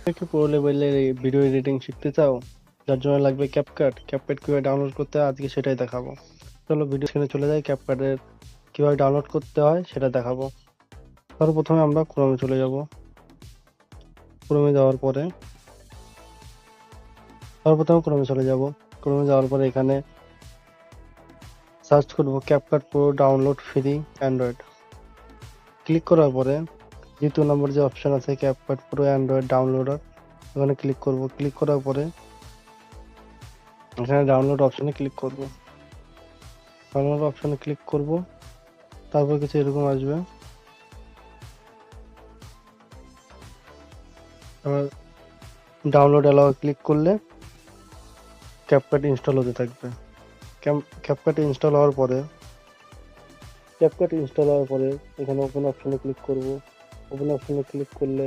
কি প্রো লেভেলের video editing শিখতে চাও, যার জন্য লাগবে ক্যাপকাট। ক্যাপকাট কিভাবে ডাউনলোড করতে হয় আজকে সেটাই দেখাবো। চলো ভিডিও স্ক্রিনে চলে যাই, ক্যাপকাটের কিভাবে ডাউনলোড করতে হয় সেটা দেখাবো। সর্বপ্রথমে আমরা ক্রোমে চলে যাব। ক্রোমে যাওয়ার পরে যাওয়ার পরে এখানে সার্চ করব CapCut pro download free Android. Click করার পরে দ্বিতীয় নম্বর যে অপশন আছে ক্যাপকাট প্রো অ্যান্ড্রয়েড ডাউনলোডার, ওখানে ক্লিক করব। ক্লিক করার পরে এখানে ডাউনলোড অপশনে ক্লিক করব। তারপর কিছু এরকম আসবে। ডাউনলোড অ্যালাও ক্লিক করলে ক্যাপকাট ইনস্টল হতে থাকবে। ক্যাপকাট ইনস্টল হওয়ার পরে এখানে ওপেন অপশনে ক্লিক করব। ওপেন অপশনে ক্লিক করলে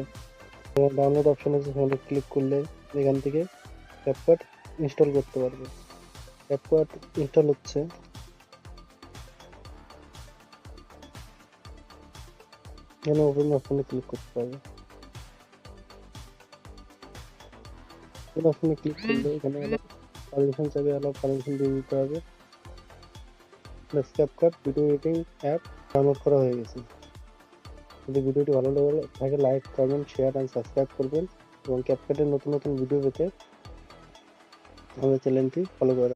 ডাউনলোড অপশন আছে, সেখানে ক্লিক করলে এখান থেকে ক্যাপকাট ইনস্টল করতে পারবে। ক্যাপকাট ইনস্টল হচ্ছে, এখানে ওপেন অপশনে ক্লিক করতে পারবে। ওপেন অপশনে ক্লিক করলে এখানে পারমিশন চাইবে, পারমিশন দিয়ে দিতে হবে। CapCut video editing app download করা হয়ে গেছে। যদি ভিডিওটি ভালো লাগে থাকে like, comment, share and subscribe করবেন এবং ক্যাপকাটের নতুন নতুন ভিডিও পেতে আমাদের চ্যানেলটি ফলো করে